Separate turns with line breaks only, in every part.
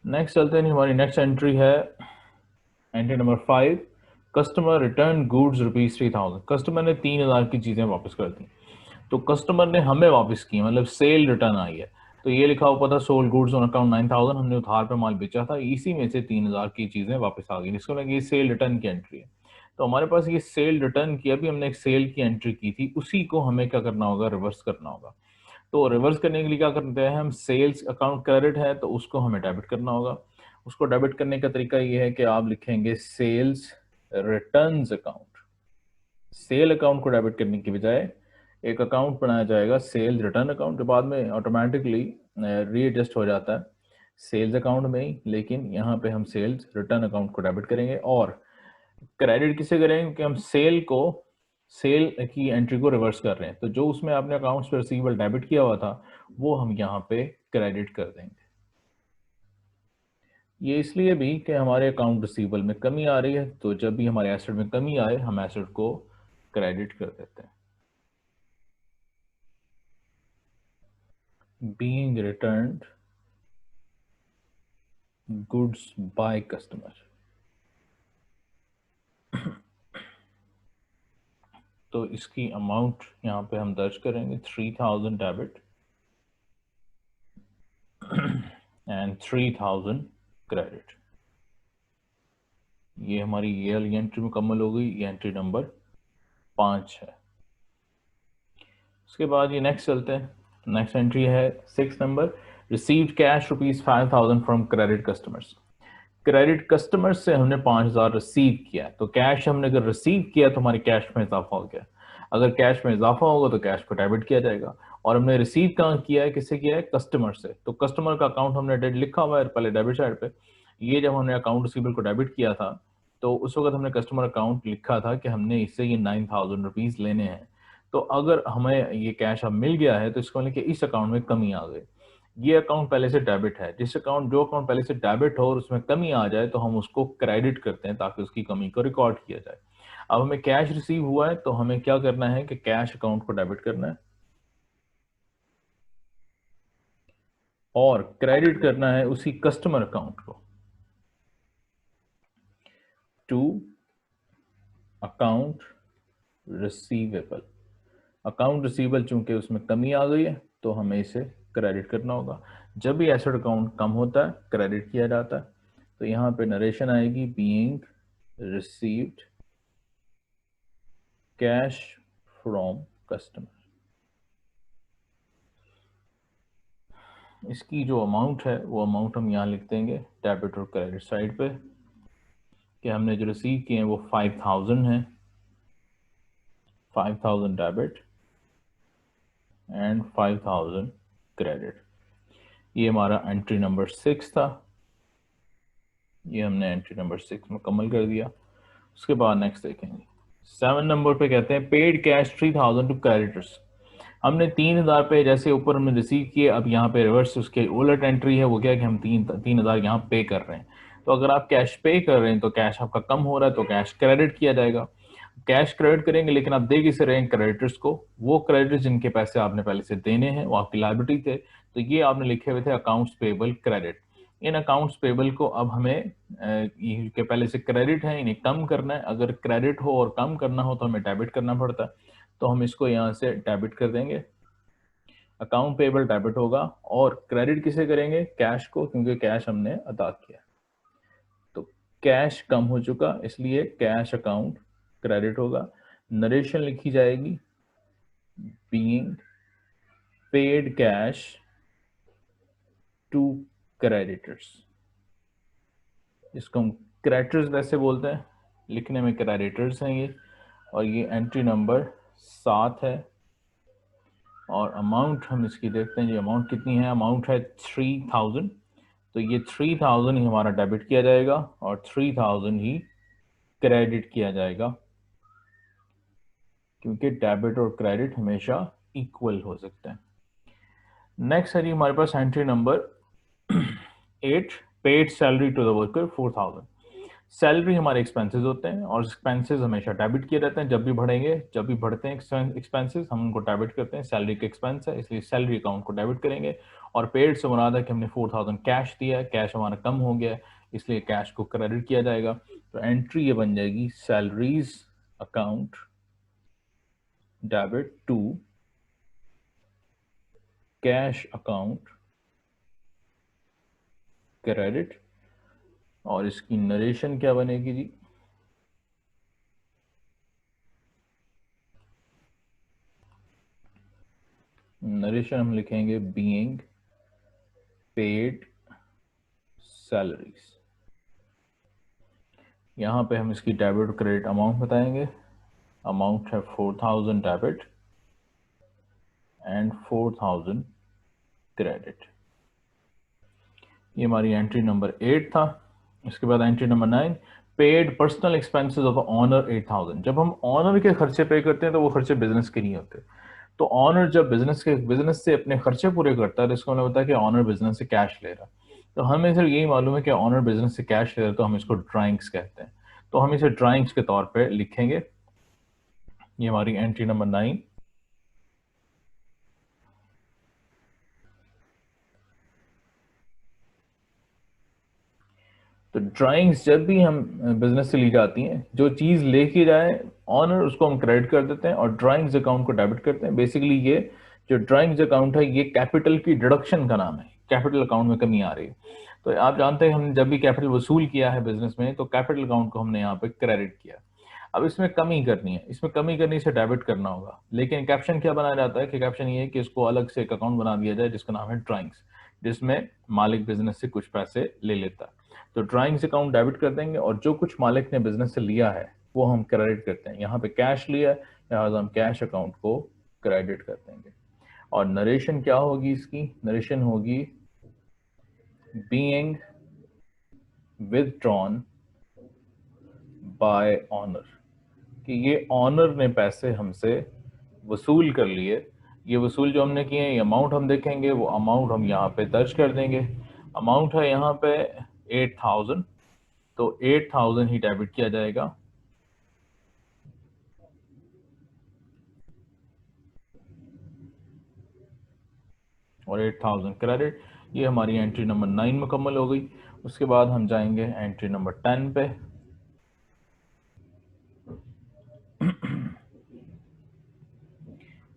Next चलते हैं, हमारी नेक्स्ट एंट्री है entry number 5। Customer return goods ₹3000। Customer ने 3000 की चीज़ें वापस कर दी, तो कस्टमर ने हमें वापस की, मतलब सेल रिटर्न आई है। तो ये लिखा हुआ था सोल्ड गुड्स ऑन अकाउंट 9000, हमने उधार पे माल बेचा था, इसी में से 3000 की चीज़ें वापस आ गई, जिसको लगे ये सेल रिटर्न की एंट्री है। तो हमारे पास ये सेल रिटर्न की, अभी हमने एक सेल की एंट्री की थी, उसी को हमें क्या करना होगा, रिवर्स करना होगा। तो रिवर्स करने के लिए क्या करते हैं हम, सेल्स अकाउंट क्रेडिट है तो उसको हमें डेबिट करना होगा। उसको डेबिट करने का तरीका ये है कि आप लिखेंगे sales returns account. Sale account को डेबिट करने की बजाय एक अकाउंट बनाया जाएगा सेल्स रिटर्न अकाउंट, जो बाद में ऑटोमेटिकली रीएडजस्ट हो जाता है सेल्स अकाउंट में ही, लेकिन यहाँ पे हम सेल्स रिटर्न अकाउंट को डेबिट करेंगे। और क्रेडिट किसे करेंगे कि हम सेल की एंट्री को रिवर्स कर रहे हैं, तो जो उसमें आपने अकाउंट्स पे रिसीवेबल डेबिट किया हुआ था वो हम यहाँ पे क्रेडिट कर देंगे। ये इसलिए भी कि हमारे अकाउंट रिसीवेबल में कमी आ रही है, तो जब भी हमारे एसेट में कमी आए हम एसेट को क्रेडिट कर देते हैं। Being returned goods by customer, तो इसकी अमाउंट यहाँ पे हम दर्ज करेंगे 3000 डेबिट एंड 3000 क्रेडिट। ये हमारी ये वाली एंट्री मुकम्मल हो गई, ये एंट्री नंबर 5 है। उसके बाद ये नेक्स्ट चलते हैं, नेक्स्ट एंट्री है 6 number, received cash ₹5000 from credit customers. Credit customer से हमने 5000 रिसीव किया, तो कैश हमने अगर रिसीव किया तो हमारे कैश में इजाफा हो गया। अगर कैश में इजाफा होगा तो कैश को डेबिट किया जाएगा। और हमने रिसीव कहाँ किया है, किससे किया है, कस्टमर से, तो कस्टमर का अकाउंट हमने डेट लिखा हुआ है पहले डेबिट साइड पे। ये जब हमने अकाउंट रिसीवेबल को डेबिट किया था तो उस वक्त हमने कस्टमर अकाउंट लिखा था कि हमने इससे ये 9000 रुपीज लेने हैं। तो अगर हमें ये कैश अब मिल गया है तो इसको मतलब कि इस अकाउंट में कमी आ गई। ये अकाउंट पहले से डेबिट है, जो अकाउंट पहले से डेबिट हो और उसमें कमी आ जाए तो हम उसको क्रेडिट करते हैं ताकि उसकी कमी को रिकॉर्ड किया जाए। अब हमें कैश रिसीव हुआ है तो हमें क्या करना है कि कैश अकाउंट को डेबिट करना है और क्रेडिट करना है उसी कस्टमर अकाउंट को to account receivable. Account receivable चूंकि उसमें कमी आ गई है तो हमें इसे क्रेडिट करना होगा। जब भी एसेट अकाउंट कम होता है क्रेडिट किया जाता है। तो यहाँ पे नरेशन आएगी, being received cash from customer. इसकी जो अमाउंट है वो अमाउंट हम यहाँ लिख देंगे डेबिट और क्रेडिट साइड पे कि हमने जो रिसीव किए हैं वो 5000 हैं, 5000 डेबिट एंड 5000 क्रेडिट। ये हमारा एंट्री नंबर 6 था, ये हमने एंट्री नंबर 6 मुकम्मल कर दिया। उसके बाद नेक्स्ट देखेंगे 7 नंबर पे कहते हैं पेड कैश 3000 टू क्रेडिटर्स। हमने 3000 पे जैसे ऊपर हमने रिसीव किए, अब यहाँ पे रिवर्स उसके उलट एंट्री है, वो क्या है कि हम 3000 यहाँ पे कर रहे हैं। तो अगर आप कैश पे कर रहे हैं तो कैश आपका कम हो रहा है तो कैश क्रेडिट किया जाएगा। कैश क्रेडिट करेंगे लेकिन आप दे किसे रहे हैं, क्रेडिटर्स को। वो क्रेडिटर्स जिनके पैसे आपने पहले से देने हैं वो आपकी लायबिलिटी थे, तो ये आपने लिखे हुए थे अकाउंट्स पेबल क्रेडिट। इन अकाउंट्स पेबल को अब हमें ये के पहले से क्रेडिट है इन्हें कम करना है। अगर क्रेडिट हो और कम करना हो तो हमें डेबिट करना पड़ता है, तो हम इसको यहाँ से डेबिट कर देंगे। अकाउंट पेबल डेबिट होगा और क्रेडिट किसे करेंगे, कैश को, क्योंकि कैश हमने अदा किया। तो कैश कम हो चुका इसलिए कैश अकाउंट क्रेडिट होगा। नरेशन लिखी जाएगी being paid cash to creditors. इसको हम क्रेडिटर्स वैसे बोलते हैं, लिखने में क्रेडिटर्स हैं ये। और ये एंट्री नंबर 7 है और अमाउंट हम इसकी देखते हैं जी, अमाउंट कितनी है, अमाउंट है 3000। तो ये 3000 ही हमारा डेबिट किया जाएगा और 3000 ही क्रेडिट किया जाएगा, क्योंकि डेबिट और क्रेडिट हमेशा इक्वल हो सकते हैं। नेक्स्ट है जी हमारे पास entry number 8, paid salary to the worker 4000। Salary हमारे एक्सपेंसेस होते हैं और एक्सपेंसेस हमेशा डेबिट किए रहते हैं, जब भी बढ़ेंगे, जब भी बढ़ते हैं एक्सपेंसेस हम उनको डेबिट करते हैं। सैलरी के एक्सपेंस है इसलिए सैलरी अकाउंट को डेबिट करेंगे। और पेड से मुराद है कि हमने 4000 कैश दिया है, कैश हमारा कम हो गया है इसलिए कैश को क्रेडिट किया जाएगा। तो एंट्री ये बन जाएगी salaries account debit to cash account credit. और इसकी नरेशन क्या बनेगी जी? नरेशन हम लिखेंगे बीइंग पेड सैलरीज। यहां पे हम इसकी डेबिट और क्रेडिट अमाउंट बताएंगे। अमाउंट है 4000 डेबिट एंड 4000 क्रेडिट। ये हमारी एंट्री नंबर 8 था। इसके बाद entry number 9, paid personal expenses of owner 8000। जब हम ऑनर के खर्चे पे करते हैं तो वो खर्चे बिजनेस के नहीं होते। तो ऑनर जब बिजनेस से अपने खर्चे पूरे करता है तो इसको हमें पता है कि ऑनर बिजनेस से कैश ले रहा। तो हमें सिर्फ यही मालूम है कि ऑनर बिजनेस से कैश ले रहा, तो हम इसको ड्राइंग्स कहते हैं। तो हम इसे ड्राइंग्स के तौर पे लिखेंगे। ये हमारी एंट्री नंबर 9। तो ड्राइंग्स जब भी हम बिजनेस से ली जाती हैं, जो चीज लेके जाए ऑनर उसको हम क्रेडिट कर देते हैं और ड्राइंग्स अकाउंट को डेबिट करते हैं। बेसिकली ये जो ड्राइंग्स अकाउंट है ये कैपिटल की डिडक्शन का नाम है, कैपिटल अकाउंट में कमी आ रही है। तो आप जानते हैं हमने जब भी कैपिटल वसूल किया है बिजनेस में तो कैपिटल अकाउंट को हमने यहाँ पे क्रेडिट किया। अब इसमें कमी करनी है, इसमें कमी करनी से डेबिट करना होगा। लेकिन कैप्शन क्या बनाया जाता है कि कैप्शन ये है कि इसको अलग से एक अकाउंट बना दिया जाए जिसका नाम है ड्राइंग्स, जिसमें मालिक बिजनेस से कुछ पैसे ले लेता है। तो ड्राइंग्स अकाउंट डेबिट कर देंगे और जो कुछ मालिक ने बिजनेस से लिया है वो हम क्रेडिट करते हैं। यहाँ पे कैश लिया है लिहाजा हम कैश अकाउंट को क्रेडिट कर देंगे। और नरेशन क्या होगी इसकी? नरेशन होगी बीइंग विथड्रॉन बाय ऑनर, कि ये ऑनर ने पैसे हमसे वसूल कर लिए। ये वसूल जो हमने किए हैं ये अमाउंट हम देखेंगे, वो अमाउंट हम यहाँ पे दर्ज कर देंगे। अमाउंट है यहाँ पे 8000, तो 8000 ही डेबिट किया जाएगा। और 8000 क्रेडिट। ये हमारी एंट्री नंबर 9 मुकम्मल हो गई। उसके बाद हम जाएंगे एंट्री नंबर 10 पे।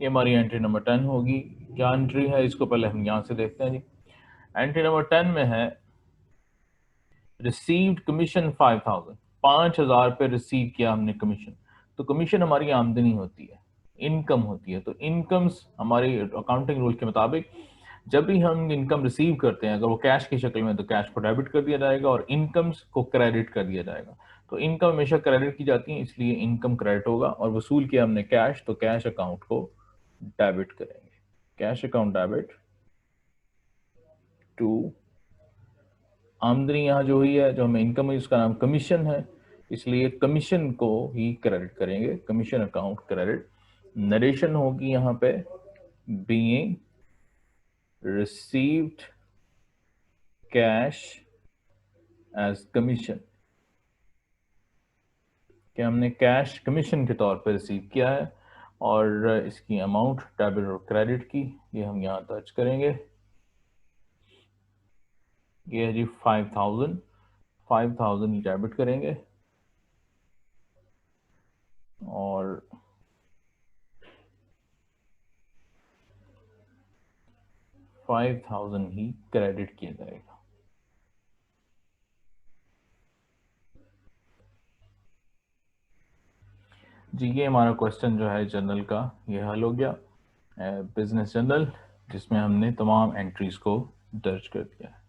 ये हमारी एंट्री नंबर 10 होगी। क्या एंट्री है इसको पहले हम यहां से देखते हैं जी। एंट्री नंबर 10 में है रिसीव्ड कमीशन 5000, 5000 पे रिसीव किया हमने कमीशन। तो कमीशन हमारी आमदनी होती है, इनकम होती है। तो इनकम्स हमारी अकाउंटिंग रूल के मुताबिक जब भी हम इनकम रिसीव करते हैं अगर वो कैश की शक्ल में तो कैश को डेबिट कर दिया जाएगा और इनकम्स को क्रेडिट कर दिया जाएगा। तो इनकम हमेशा क्रेडिट की जाती है इसलिए इनकम क्रेडिट होगा। और वसूल किया हमने कैश, तो कैश अकाउंट को डेबिट करेंगे। कैश अकाउंट डेबिट टू आमदनी। यहाँ जो हुई है जो हमें इनकम है उसका नाम कमीशन है इसलिए कमीशन को ही क्रेडिट करेंगे, कमीशन अकाउंट क्रेडिट। नरेशन होगी यहाँ पे being received cash as commission, कि हमने कैश कमीशन के तौर पर रिसीव किया है। और इसकी अमाउंट डेबिट और क्रेडिट की ये हम यहाँ दर्ज करेंगे। ये है जी 5000, 5000 ही डेबिट करेंगे और 5000 ही क्रेडिट किया जाएगा। जी ये हमारा क्वेश्चन जो है जनरल का ये हल हो गया, बिजनेस जनरल, जिसमें हमने तमाम एंट्रीज को दर्ज कर दिया है।